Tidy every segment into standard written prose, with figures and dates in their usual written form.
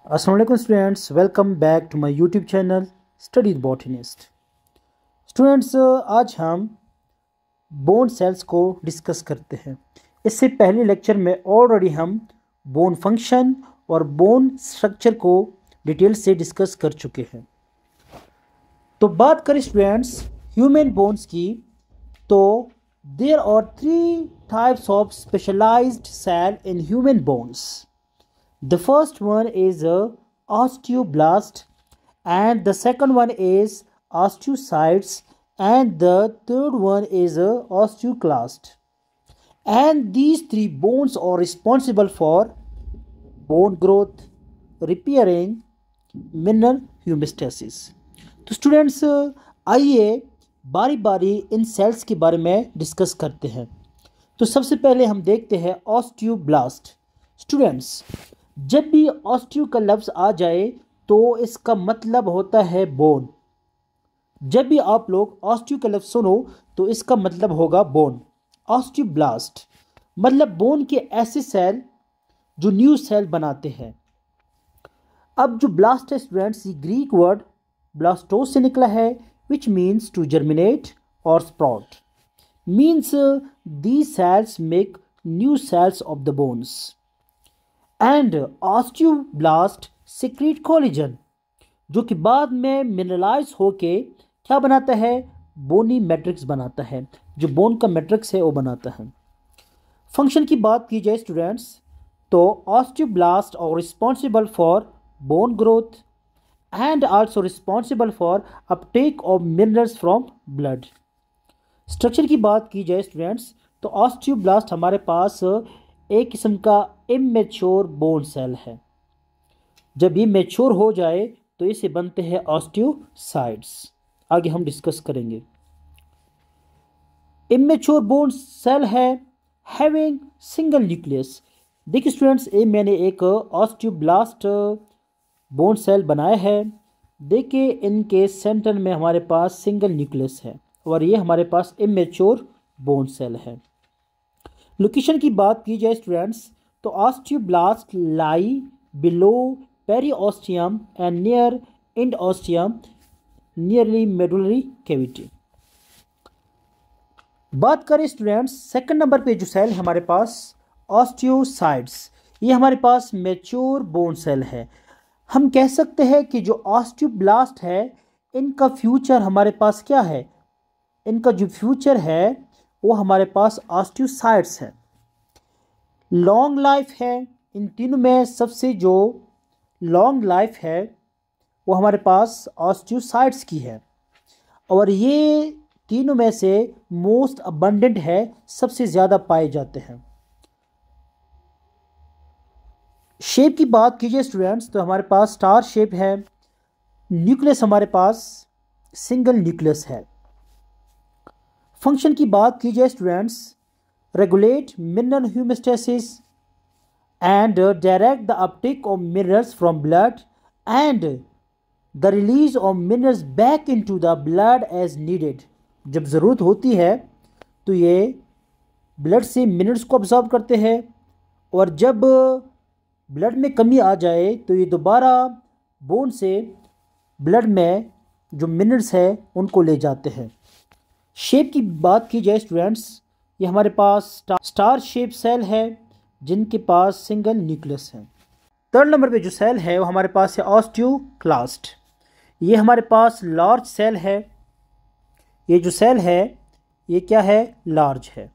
अस्सलाम वालेकुम students, welcome back to my YouTube channel study botanist. Students, आज हम बोन सेल्स को डिस्कस करते हैं। इससे पहले लेक्चर में ऑलरेडी हम बोन फंक्शन और बोन स्ट्रक्चर को डिटेल से डिस्कस कर चुके हैं। तो बात करें स्टूडेंट्स ह्यूमन बोन्स की, तो there are 3 types of specialized cell in human bones. The first one is a osteoblast, and the second one is osteocytes, and the third one is a osteoclast. And these 3 bones are responsible for bone growth, repairing, mineral homeostasis. तो students, आइए बारी बारी इन sales के बारे में discuss करते हैं। तो सबसे पहले हम देखते हैं ऑस्टियोब्लास्ट। स्टूडेंट्स, जब भी ऑस्टियो का लफ्ज़ आ जाए तो इसका मतलब होता है बोन। जब भी आप लोग ऑस्टियो का लफ्ज़ सुनो तो इसका मतलब होगा बोन। ऑस्टियोब्लास्ट मतलब बोन के ऐसे सेल जो न्यू सेल बनाते हैं। अब जो ब्लास्ट है स्टूडेंट्स, ये ग्रीक वर्ड ब्लास्टोस से निकला है, विच मीन्स टू जर्मिनेट और sprout. Means these cells make new sales of the bones. And osteoblast secrete collagen, जो कि बाद में मिनरलाइज होके क्या बनाता है, बोनी मैट्रिक्स बनाता है। जो बोन का मैट्रिक्स है वो बनाता है। फंक्शन की बात की जाए स्टूडेंट्स, तो osteoblast are responsible for bone growth and also responsible for uptake of minerals from blood. Structure की बात की जाए स्टूडेंट्स, तो ऑस्टियोब्लास्ट हमारे पास एक किस्म का इमेच्योर बोन सेल है। जब ये मैच्योर हो जाए तो इसे बनते हैं ऑस्टियोसाइट्स। आगे हम डिस्कस करेंगे। इमेच्योर बोन सेल है हैविंग सिंगल न्यूक्लियस। देखिए स्टूडेंट्स, ये मैंने एक ऑस्टियोब्लास्ट बोन सेल बनाया है। देखिए इनके सेंटर में हमारे पास सिंगल न्यूक्लियस है और ये हमारे पास इमेच्योर बोन सेल है। लोकेशन की बात की जाए स्टूडेंट्स, तो osteoblast lie below periosteum and near endosteum nearly medullary cavity. बात करें स्टूडेंट्स सेकंड नंबर पे जो सेल है हमारे पास ऑस्टियोसाइट्स, ये हमारे पास मैच्योर बोन सेल है। हम कह सकते हैं कि जो ऑस्टियोब्लास्ट है इनका फ्यूचर हमारे पास क्या है, इनका जो फ्यूचर है वो हमारे पास ऑस्टियोसाइट्स है। लॉन्ग लाइफ है इन तीनों में, सबसे जो लॉन्ग लाइफ है वो हमारे पास ऑस्टियोसाइट्स की है और ये तीनों में से मोस्ट अबंडेंट है, सबसे ज़्यादा पाए जाते हैं। शेप की बात कीजिए स्टूडेंट्स, तो हमारे पास स्टार शेप है। न्यूक्लियस हमारे पास सिंगल न्यूक्लियस है। फंक्शन की बात की जाए students, regulate mineral homeostasis and direct the uptake of minerals from blood and the release of minerals back into the blood as needed. जब ज़रूरत होती है तो ये ब्लड से मिनरल्स को ऑब्जॉर्व करते हैं और जब ब्लड में कमी आ जाए तो ये दोबारा बोन से ब्लड में जो मिनरल्स है उनको ले जाते हैं। शेप की बात की जाए स्टूडेंट्स, ये हमारे पास स्टार शेप सेल है जिनके पास सिंगल न्यूक्लियस है। थर्ड नंबर पे जो सेल है वो हमारे पास है ऑस्टियोक्लास्ट। ये हमारे पास लार्ज सेल है। ये जो सेल है ये क्या है, लार्ज है।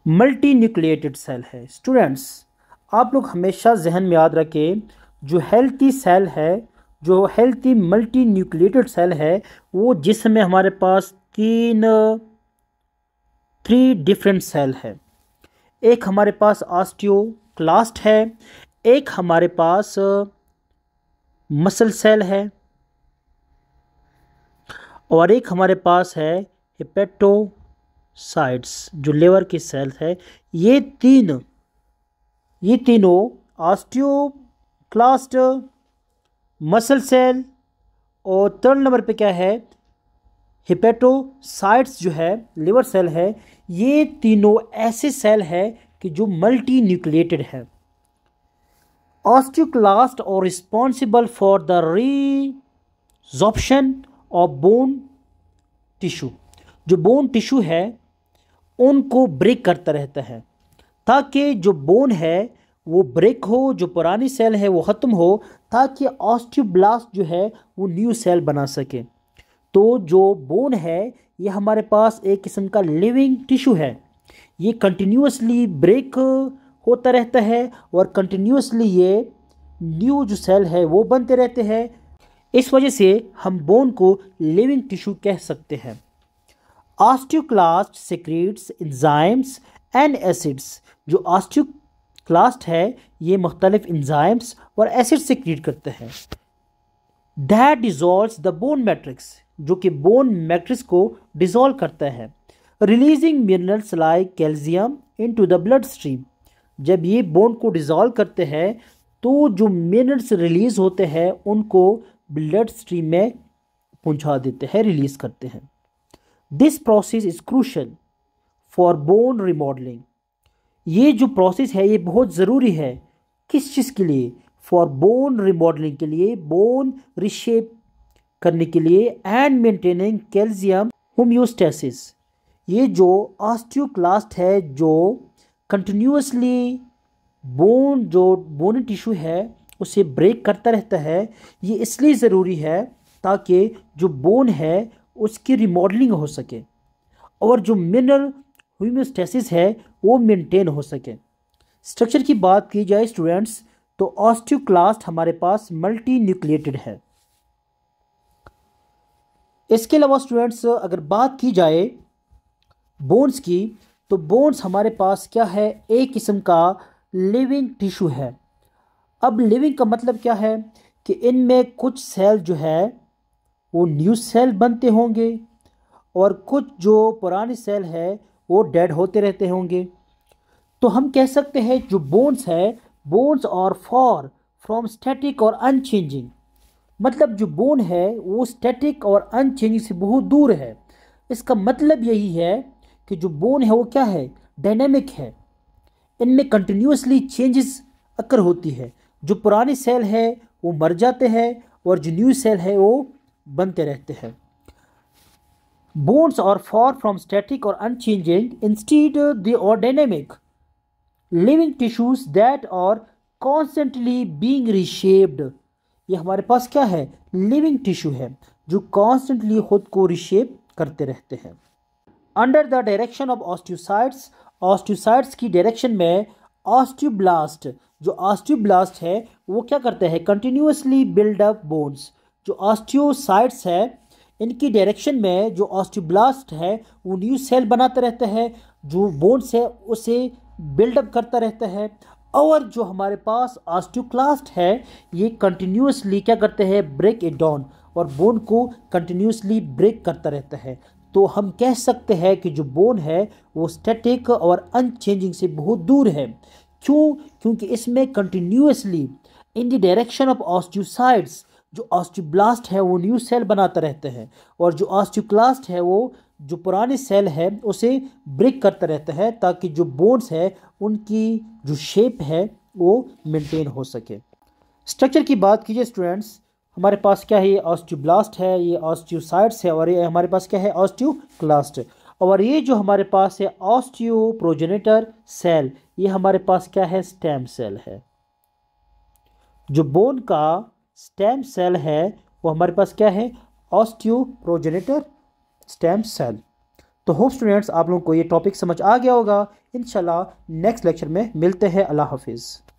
मल्टी न्यूक्लिएटेड सेल है। स्टूडेंट्स, आप लोग हमेशा जहन में याद रखें, जो हेल्थी सेल है, जो हेल्थी मल्टी न्यूक्लिएटेड सेल है, वो जिसमें हमारे पास 3 डिफरेंट सेल है। एक हमारे पास ऑस्टियोक्लास्ट है, एक हमारे पास मसल सेल है और एक हमारे पास है हेपेटोसाइट्स जो लिवर की सेल है। ये तीनों ऑस्टियोक्लास्ट, मसल सेल और थर्ड नंबर पे क्या है, हेपेटोसाइट्स जो है लिवर सेल है। ये तीनों ऐसे सेल है कि जो मल्टी न्यूक्लिएटेड है। ऑस्टियोक्लास्ट और responsible for the रीजॉर्प्शन of bone tissue. जो बोन टिश्यू है उनको ब्रेक करता रहता है ताकि जो बोन है वो ब्रेक हो, जो पुरानी सेल है वो ख़त्म हो, ताकि ऑस्टियोब्लास्ट जो है वो न्यू सेल बना सके। तो जो बोन है ये हमारे पास एक किस्म का लिविंग टिश्यू है। ये कंटिन्यूसली ब्रेक होता रहता है और कंटिन्यूसली ये न्यू जो सेल है वो बनते रहते हैं। इस वजह से हम बोन को लिविंग टिश्यू कह सकते हैं। Osteoclast secretes enzymes and acids. जो ऑस्टियोक्लास्ट है ये मुख्तलिफ एंजाइम्स और एसिड सिक्रीट करते हैं। That dissolves the bone matrix, जो कि बोन मैट्रिक्स को डिजॉल्व करता है। Releasing minerals like calcium into the blood stream. जब ये बोन को डिजॉल्व करते हैं तो जो मिनरल्स रिलीज होते हैं उनको ब्लड स्ट्रीम में पहुंचा देते हैं, रिलीज करते हैं। This process is crucial for bone remodelling. ये जो प्रोसेस है ये बहुत ज़रूरी है। किस चीज़ के लिए? फॉर बोन रिमॉडलिंग के लिए, बोन रिशेप करने के लिए, एंड मेंटेनिंग कैल्शियम होम्योस्टेसिस। ये जो ऑस्टियोक्लास्ट है जो कंटिन्यूसली बोन टिश्यू है उसे ब्रेक करता रहता है, ये इसलिए ज़रूरी है ताकि जो बोन है उसकी रिमॉडलिंग हो सके और जो मिनरल होम्योस्टेसिस है वो मेंटेन हो सके। स्ट्रक्चर की बात की जाए स्टूडेंट्स तो ऑस्टियोक्लास्ट हमारे पास मल्टी न्यूक्लिएटेड है। इसके अलावा स्टूडेंट्स अगर बात की जाए बोन्स की तो बोन्स हमारे पास क्या है? एक किस्म का लिविंग टिश्यू है। अब लिविंग का मतलब क्या है कि इनमें कुछ सेल जो है वो न्यू सेल बनते होंगे और कुछ जो पुराने सेल है वो डेड होते रहते होंगे। तो हम कह सकते हैं जो बोन्स है, bones are far from static और अनचेंजिंग। मतलब जो बोन है वो स्टैटिक और अनचेंजिंग से बहुत दूर है। इसका मतलब यही है कि जो बोन है वो क्या है? डायनेमिक है। इनमें कंटिन्यूसली चेंजेस अकर होती है। जो पुराने सेल है वो मर जाते हैं और जो न्यू सेल है वो बनते रहते हैं। Bones are far from static और unchanging, instead they are dynamic living tissues that are constantly being reshaped. ये हमारे पास क्या है? लिविंग टिश्यू है जो कॉन्स्टेंटली खुद को रिशेप करते रहते हैं। Under the direction of osteocytes, osteocytes की डायरेक्शन में ऑस्टियोब्लास्ट, जो ऑस्टियोब्लास्ट है वो क्या करते हैं? Continuously build up bones. जो ऑस्टियोसाइट्स है इनकी डायरेक्शन में जो ऑस्टियोब्लास्ट है वो न्यू सेल बनाता रहता है, जो बोन्स है उसे बिल्डअप करता रहता है। और जो हमारे पास ऑस्टियोक्लास्ट है ये कंटिन्यूसली क्या करते हैं? ब्रेक इट डाउन, और बोन को कंटिन्यूसली ब्रेक करता रहता है। तो हम कह सकते हैं कि जो बोन है वो स्टैटिक और अनचेंजिंग से बहुत दूर है। क्यों? क्योंकि इसमें continuously in the direction of osteocytes जो ऑस्टियोब्लास्ट है वो न्यू सेल बनाता रहते हैं और जो ऑस्टियोक्लास्ट है वो जो पुराने सेल है उसे ब्रेक करता रहता है ताकि जो बोन्स है उनकी जो शेप है वो मेंटेन हो सके। स्ट्रक्चर की बात कीजिए स्टूडेंट्स, हमारे पास क्या है? ये ऑस्टियोब्लास्ट है, ये ऑस्टियोसाइट्स है और ये हमारे पास क्या है? ऑस्टियोक्लास्ट। और ये जो हमारे पास है ऑस्टियोप्रोजेनेटर सेल, ये हमारे पास क्या है? स्टेम सेल है। जो बोन का स्टेम सेल है वो हमारे पास क्या है? ऑस्टियोप्रोजेनेटर स्टेम सेल। तो होप स्टूडेंट्स आप लोगों को ये टॉपिक समझ आ गया होगा। इंशाल्लाह नेक्स्ट लेक्चर में मिलते हैं। अल्लाह हाफिज़।